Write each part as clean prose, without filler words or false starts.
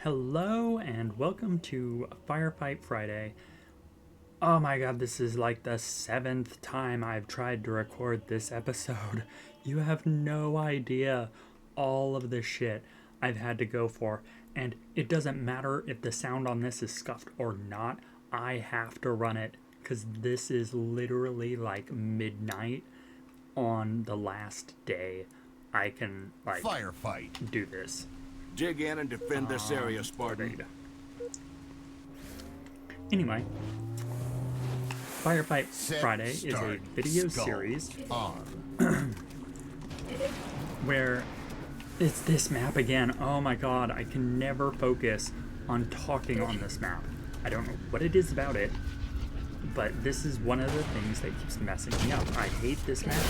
Hello and welcome to Firefight Friday. Oh my god, this is like the 7th time I've tried to record this episode. You have no idea all of the shit I've had to go for, and it doesn't matter if the sound on this is scuffed or not, I have to run it, because this is literally like midnight on the last day I can like Firefight. do this. Dig in and defend this area, Spartan. Anyway, Firefight Friday is a video series where it's this map again. Oh my god, I can never focus on talking on this map. I don't know what it is about it, but this is one of the things that keeps messing me up. I hate this map.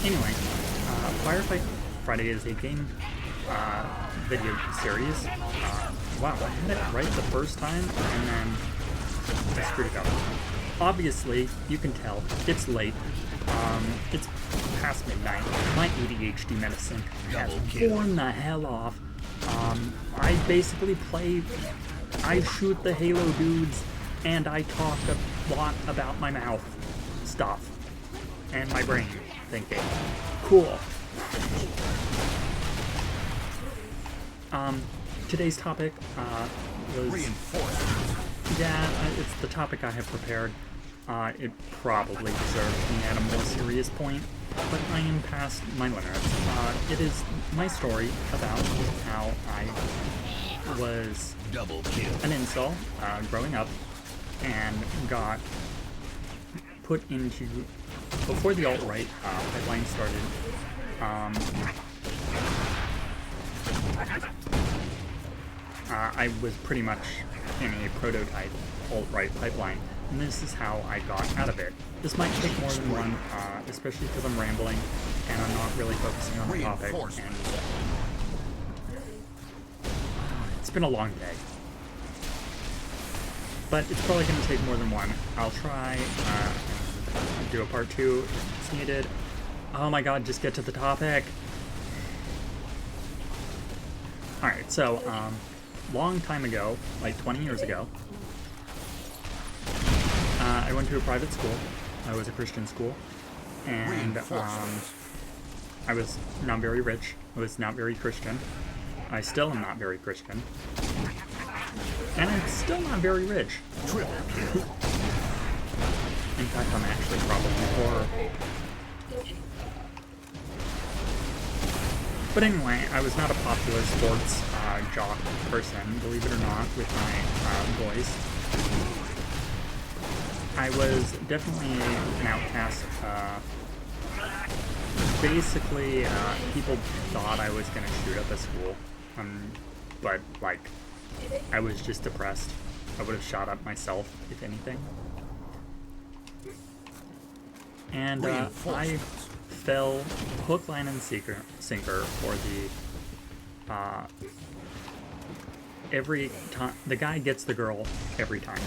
Anyway, Firefight Friday is a game video series. Wow, I had it right the first time, and then I screwed it up. Obviously, you can tell, it's late. It's past midnight. My ADHD medicine has worn the hell off. I basically I shoot the Halo dudes, and I talk a lot about my mouth stuff, and my brain thinking. Cool. Today's topic was Reinforcements. yeah, it's the topic I have prepared. It probably deserves me at a more serious point, but I am past my limits. It is my story about how I was Double kill. an incel growing up and got put into, before the alt-right pipeline started, I was pretty much in a prototype alt-right pipeline, and this is how I got out of it. This might take more than one, especially because I'm rambling and I'm not really focusing on the topic. And it's been a long day, but it's probably going to take more than one. I'll try and do a part 2 if it's needed. Oh my god, just get to the topic. Alright, so, long time ago, like 20 years ago, I went to a private school. I was a Christian school, and I was not very rich. I was not very Christian. I still am not very Christian. And I'm still not very rich. Triple kill. In fact, I'm actually probably poor. But anyway, I was not a popular sports jock person, believe it or not, with my boys. I was definitely an outcast. Basically, people thought I was going to shoot up a school, but, like, I was just depressed. I would have shot up myself, if anything. And I fell hook, line, and sinker for the every time the guy gets the girl every time,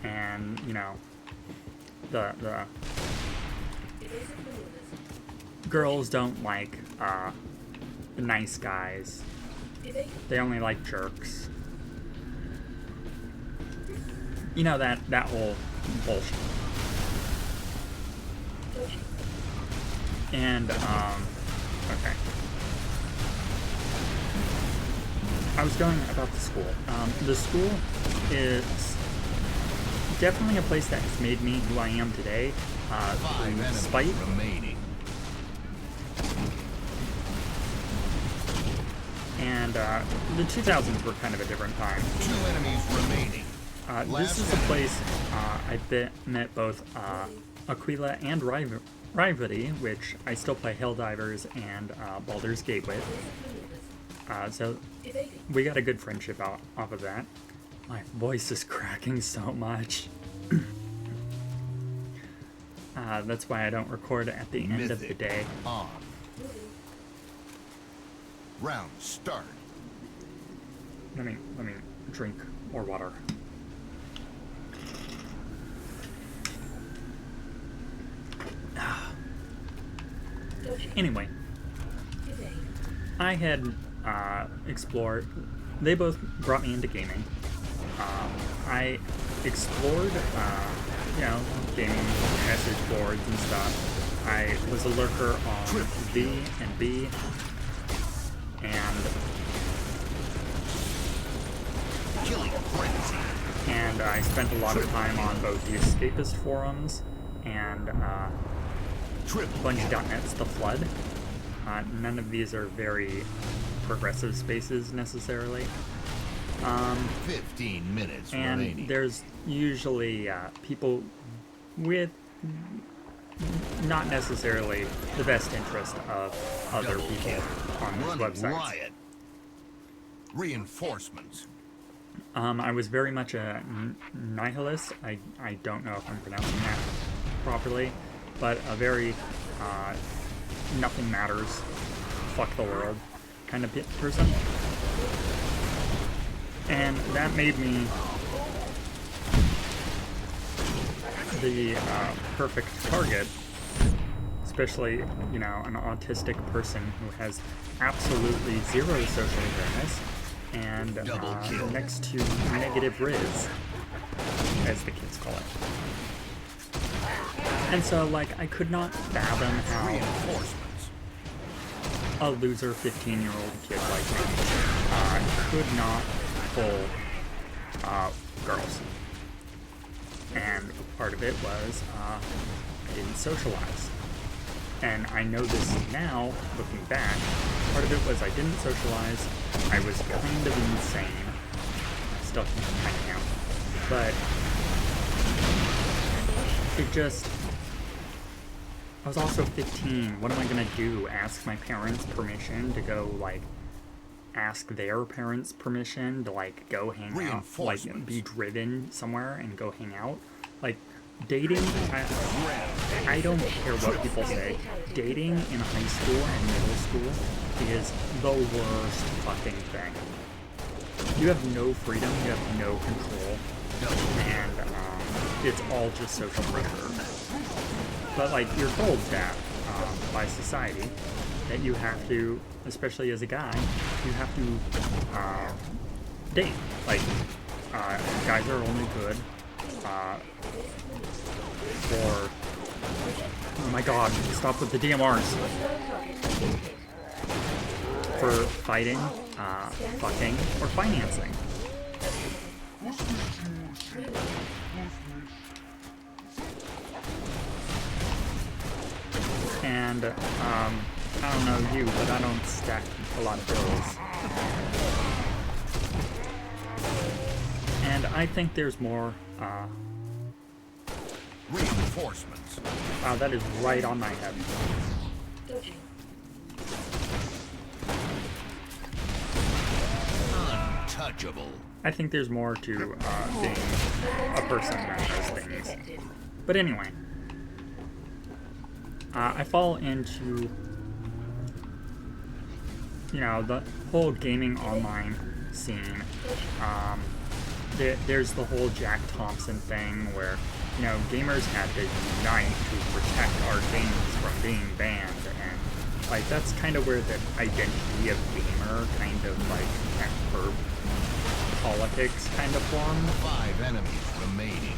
and you know the girls don't like the nice guys. They only like jerks. You know that whole bullshit. And, okay. I was going about the school. The school is definitely a place that has made me who I am today, through spite. Remaining. And, the 2000s were kind of a different time. 2 enemies remaining. This is a place, I met both, Aquila and Rivalry, which I still play Helldivers and Baldur's Gate with. So we got a good friendship off of that. My voice is cracking so much. That's why I don't record at the end of the day. On. Round start. Let me drink more water. Anyway, I had explored. They both brought me into gaming. I explored, gaming message boards and stuff. I was a lurker on V and B, and I spent a lot of time on both the escapist forums and Bungie.net's The Flood. None of these are very progressive spaces necessarily. 15 minutes and remaining. There's usually people with not necessarily the best interest of other people on these websites. Riot. Reinforcements. I was very much a nihilist. I don't know if I'm pronouncing that properly, but a very nothing matters, fuck the world kind of person. And that made me the perfect target, especially, an autistic person who has absolutely zero social awareness and next to negative riz, as the kids call it. And so, I could not fathom how a loser 15-year-old kid like me could not pull girls. And part of it was I didn't socialize. And I know this now, looking back, part of it was I didn't socialize, I was kind of insane. Still hanging out. But it just... I was also 15. What am I gonna do? Ask my parents permission to go, ask their parents permission to, go hang out? Be driven somewhere and go hang out? Dating, I don't care what people say. Dating in high school and middle school is the worst fucking thing. You have no freedom, you have no control, and it's all just social pressure. But, you're told that by society that you have to, especially as a guy, you have to date. Guys are only good for... Oh my god, stop with the DMRs. For fighting, fucking, or financing. And, I don't know you, but I don't stack a lot of bills. And I think there's more, Reinforcements. Wow, that is right on my head. Untouchable. I think there's more to being a person than those things. But anyway, I fall into, the whole gaming online scene. There's the whole Jack Thompson thing where, gamers had to unite to protect our games from being banned, and that's kind of where the identity of gamer kind of for politics kind of formed. 5 enemies remaining.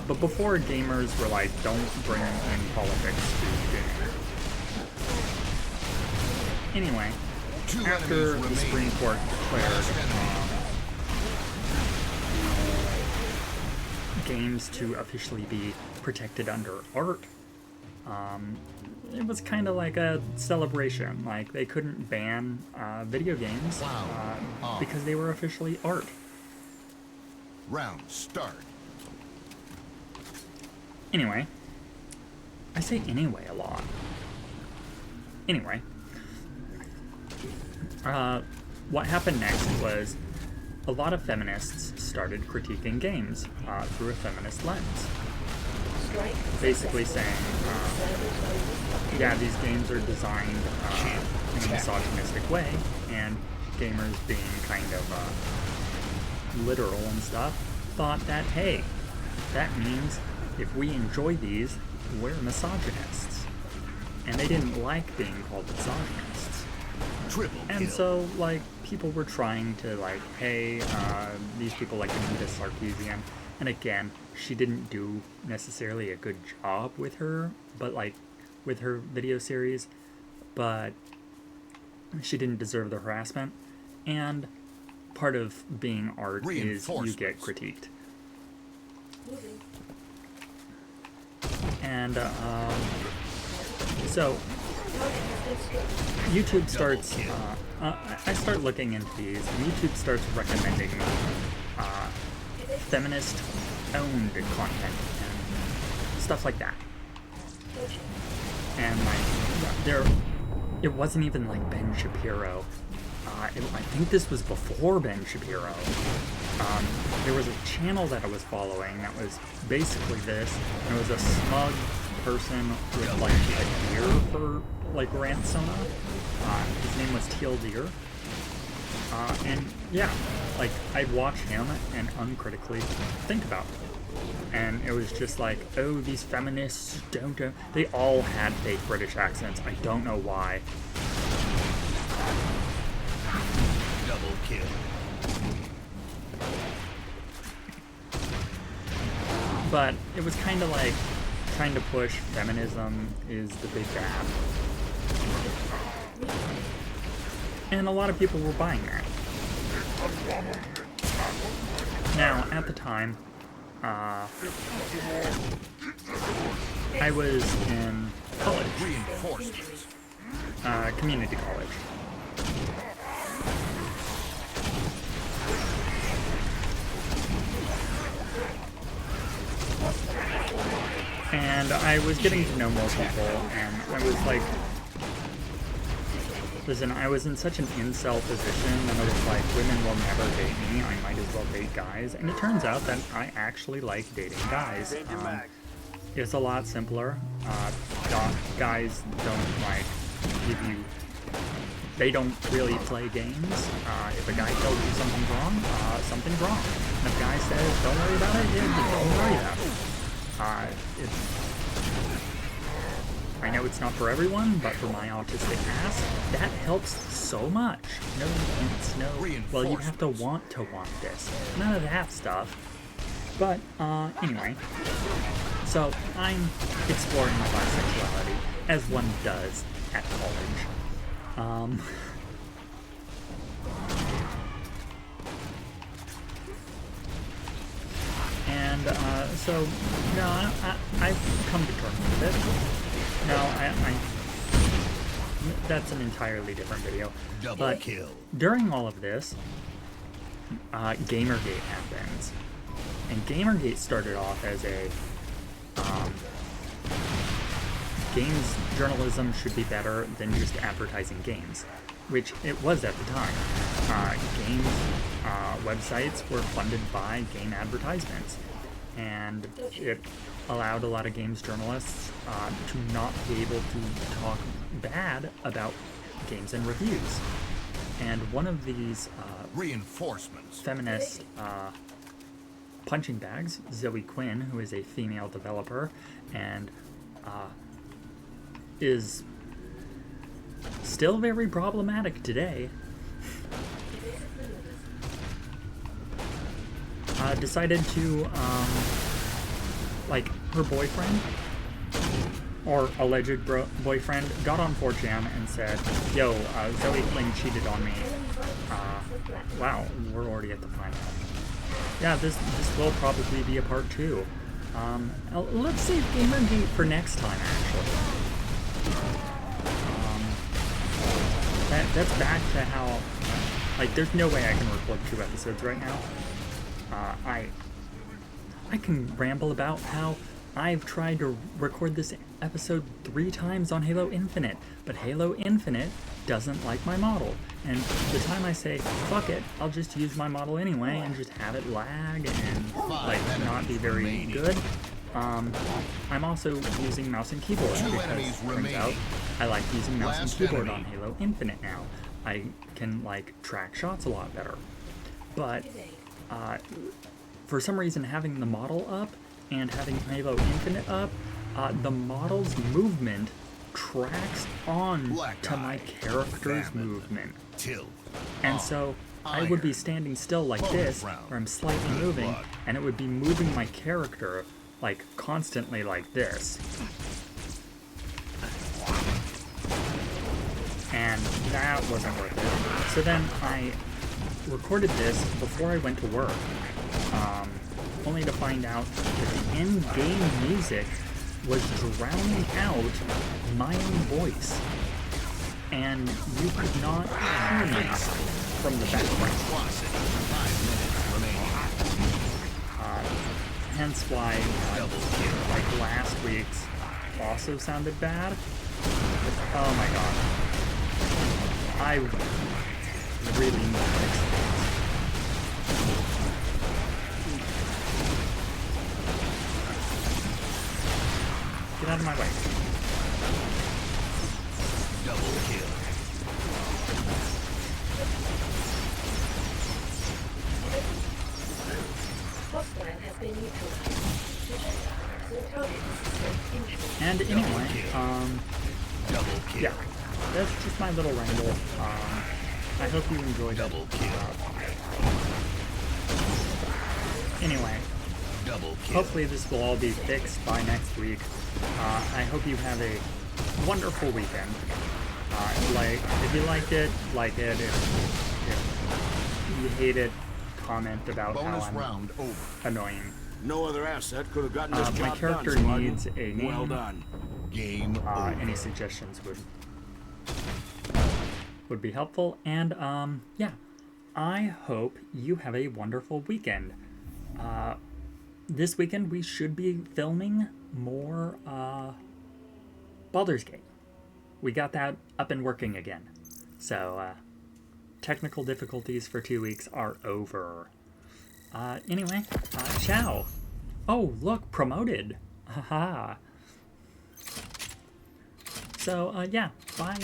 But before, gamers were don't bring in politics to gaming. Anyway, after the Supreme Court declared games to officially be protected under art, it was kind of like a celebration. They couldn't ban video games because they were officially art. Round start. Anyway, I say anyway a lot. Anyway, what happened next was a lot of feminists started critiquing games through a feminist lens. Basically saying, yeah, these games are designed in a misogynistic way, and gamers being kind of literal and stuff, thought that, hey, that means if we enjoy these, we're misogynists. and they didn't like being called misogynists. Triple And kill. so, like, people were trying to, like, hey, these people like Anita Sarkeesian. And again, she didn't do necessarily a good job with her, but, like, with her video series, but she didn't deserve the harassment. And part of being art is you get critiqued. And, so YouTube starts, I start looking into these, and YouTube starts recommending feminist-owned content and stuff like that. And like, it wasn't even like Ben Shapiro. I think this was before Ben Shapiro. There was a channel that I was following that was basically this, and it was a smug person with like a deer for like Ransona. His name was Teal Deer. And yeah, like I'd watch him and uncritically think about it. And it was just like, oh, these feminists don't. They all had fake British accents. I don't know why. Double kill. But it was kind of like trying to push feminism is the big bad. And a lot of people were buying that. Now, at the time, I was in college. Reinforcements. Community college. And I was getting to know more people, and I was like, listen, I was in such an incel position, and I was like, women will never date me, I might as well date guys. And it turns out that I actually like dating guys. It's a lot simpler. Guys don't like give you, they don't really play games. If a guy tells you something's wrong, something's wrong. And if a guy says, don't worry about it, yeah, don't worry about it. I know it's not for everyone, but for my autistic ass, that helps so much. No hints, no, well, you have to want this. None of that stuff. But, anyway. So, I'm exploring my bisexuality, as one does at college. And, so, no, I've come to terms with it. No, that's an entirely different video. Double kill. During all of this, Gamergate happens. And Gamergate started off as a, games journalism should be better than just advertising games, which it was at the time. Games websites were funded by game advertisements, and it allowed a lot of games journalists to not be able to talk bad about games and reviews. And one of these reinforcements, feminist punching bags, Zoe Quinn, who is a female developer and is still very problematic today, decided to, like, her boyfriend, or alleged boyfriend, got on 4chan and said, yo, Zoe Quinn cheated on me. Wow, we're already at the final. Yeah, this will probably be a part 2. Let's save Gamergate for next time, actually. That's back to how, like, there's no way I can record 2 episodes right now. I can ramble about how I've tried to record this episode 3 times on Halo Infinite, but Halo Infinite doesn't like my model. And the time I say, fuck it, I'll just use my model anyway and just have it lag and, like, not be very good. I'm also using mouse and keyboard because it turns out I like using mouse and keyboard on Halo Infinite now. I can, like, track shots a lot better. But, for some reason, having the model up and having Halo Infinite up, the model's movement tracks on Black to my eye, character's famine, movement. Till. And so I would be standing still like this, round, where I'm slightly good moving, blood. and it would be moving my character like constantly like this. And that wasn't worth it. So then I recorded this before I went to work, only to find out that the in-game music was drowning out my own voice. And you could not hear me from the background. Crossing. 5 minutes remaining. Hence why, Double kill. like last week's also sounded bad. Oh my god. I really need to fix this. Get out of my way. Double kill. And anyway, Double kill. yeah, that's just my little ramble. I hope you enjoyed it. Double kill. Anyway, Double kill. hopefully this will all be fixed by next week. I hope you have a wonderful weekend. If you liked it, like it. If you hate it, comment about Bonus how I'm round over. annoying. No other asset could have gotten this job My character done, Spartan. needs a name. Well done. Game over. Any suggestions would be helpful. And yeah, I hope you have a wonderful weekend. This weekend we should be filming more Baldur's Gate. We got that up and working again. So technical difficulties for 2 weeks are over. Anyway, ciao. Oh, look, promoted. Haha. So, yeah, bye.